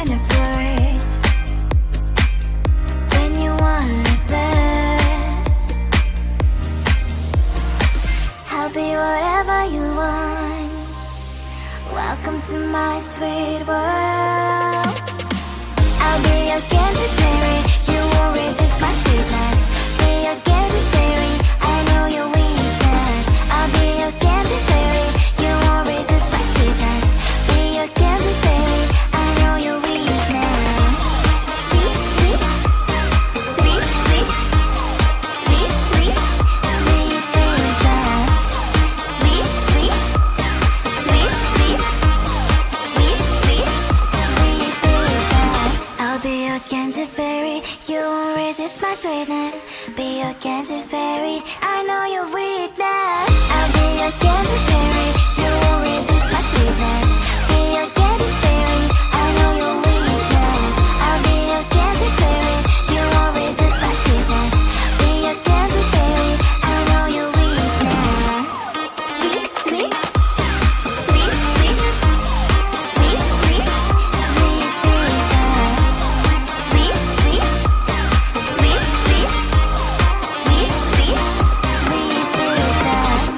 wanna flirt, when you wanna flirt, I'll be whatever you want. Welcome to my sweet world. I'll be your candy fairy, you won't resist my sweetness. Be your candy fairy, I know your weakness. I'll be your candy fairy, you won't resist my sweetness. Be your candy fairy, I know your weakness. Sweet, sweet, sweet, sweet, sweet, sweet, sweet princess. Sweet, sweet, sweet, sweet, sweet, sweet, sweet princess. I'll be your candy fairy, you won't resist my sweetness. Be your candy fairy, I know your weakness. I'll be your candy fairy, you won't resist my sweetness. Be your candy fairy, I know your weakness. I'll be your candy fairy, you won't resist my sweetness. Be your candy fairy, I know your weakness. Sweet, sweet, sweet, sweet, sweet, sweet, sweet princess. Sweet, sweet, sweet, sweet, sweet, sweet, sweet princess.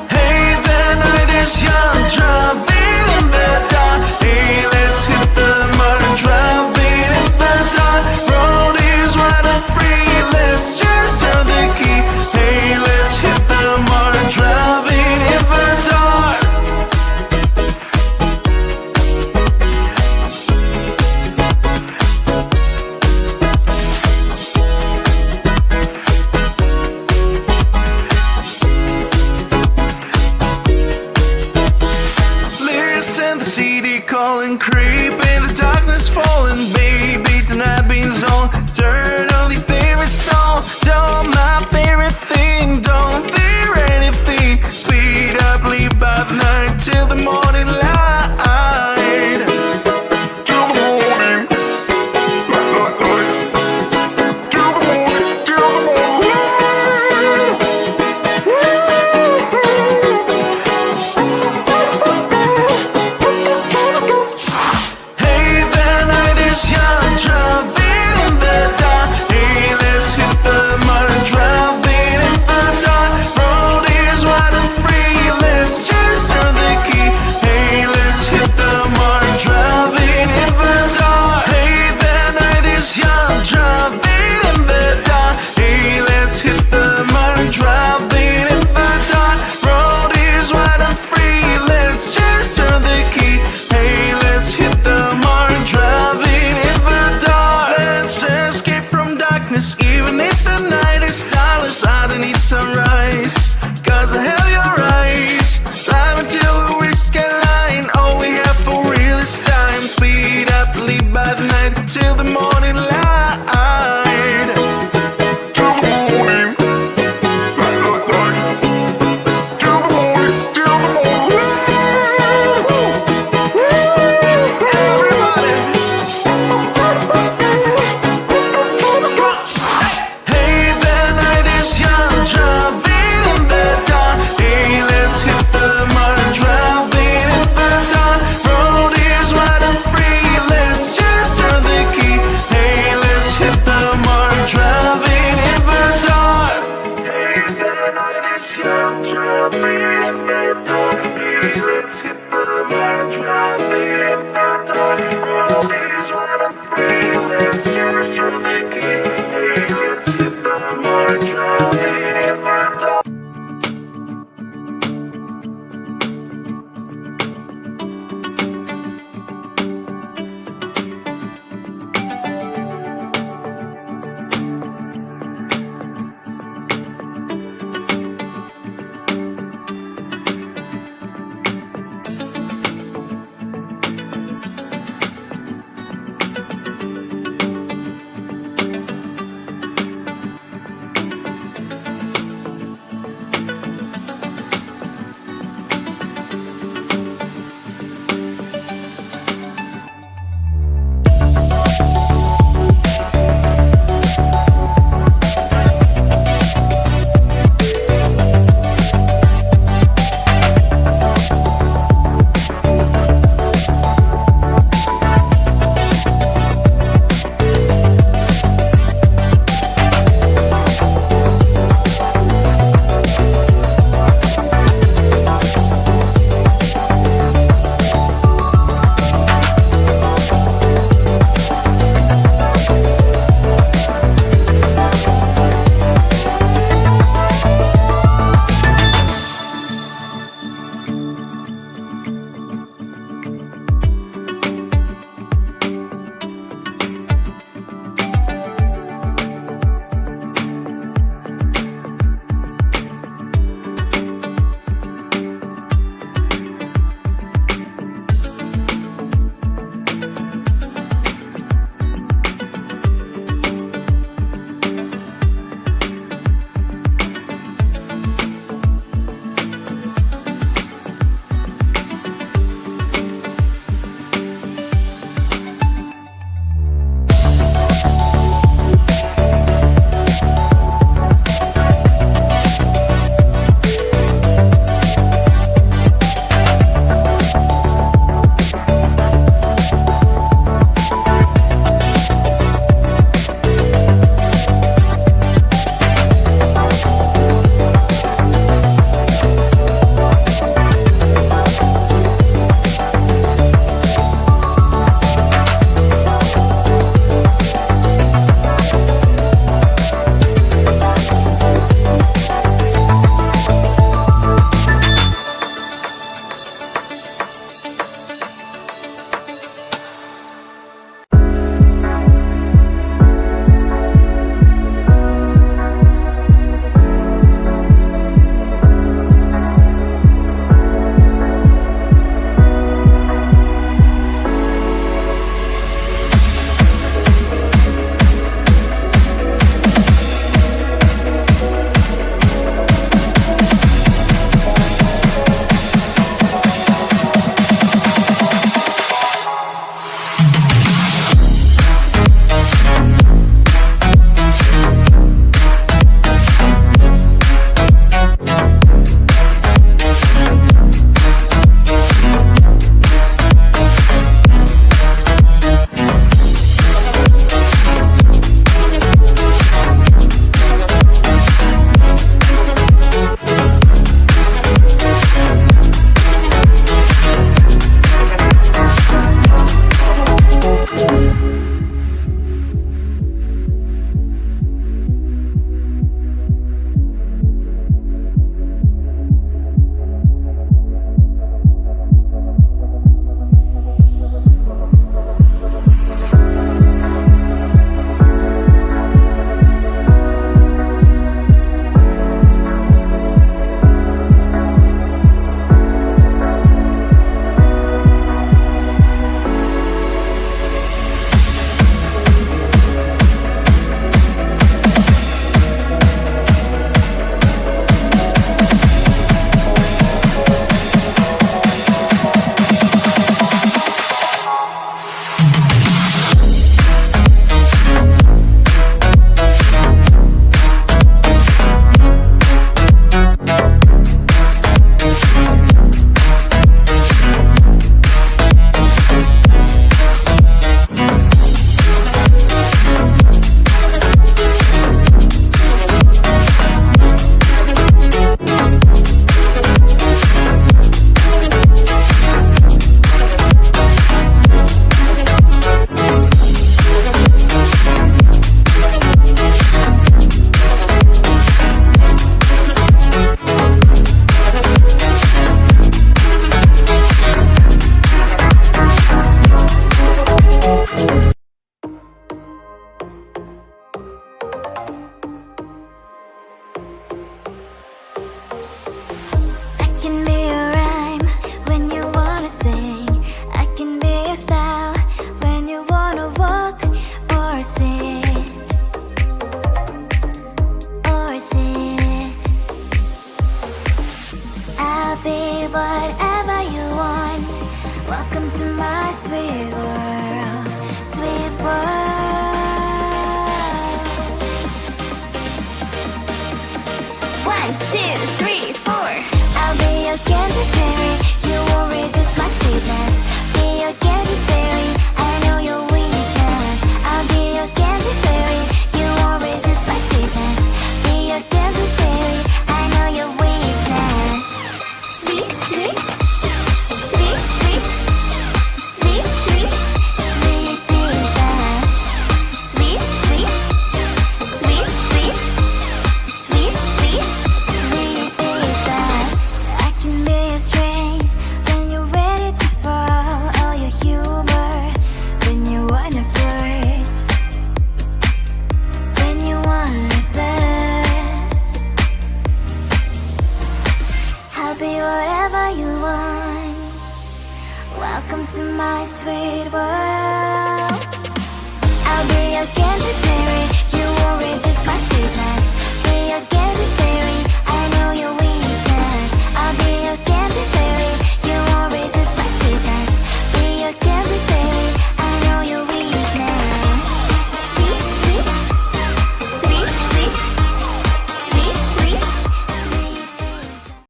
Hey, the night is young, driving in the dark. Hey, let's hit the mud and driving in the dark. Road is wide and free, let's just turn the key. Hey, let's hit the mud and driving in the dark. Listen, the city calling, creep in the darkness falling. Baby, tonight being zone. Turn on your favorite song. Don't my favorite thing. Don't fear anything. Speed up, leave by the night till the morning light. Till the morning. Till the morning. Till the morning. Hey, the night is young, driving in the dark. Hey, let's hit the mud and driving in the dark. Road is wide and free, let's just turn the key. Hey, let's hit the mud and driving in the dark. Hey, the night is young, driving in the dark. Hey, let's hit the mud and driving in the dark. Road is wide and free, let's just turn the key. Hey, let's hit the mud and driving in the dark. Let's escape from darkness, even if the night is starless. I don't need sunrise, cause I have your eyes. Drive until we reach skyline, all we have for real is time. Speed up, leave by the night till the morning light. Till the morning. Till the morning. Till the morning. Everybody. Hey, the night is young, driving in the dark. Hey, Welcome to my sweet world, sweet world. 1, 2, 3, 4. I'll be your candy fairy. You won't resist my sweetness. Be your candy fairy. I know your weakness. I'll be your candy fairy. You won't resist my sweetness. Be your candy fairy. I know your weakness. Sweet, sweet, sweet, sweet, sweet, sweet, sweet princess. Sweet, sweet, sweet, sweet, sweet, sweet, sweet princess. I can be your strength when you're ready to fall. All your humor when you wanna flirt. When you wanna flirt. I'll be whatever you want. Welcome to my sweet world. I'll be your candy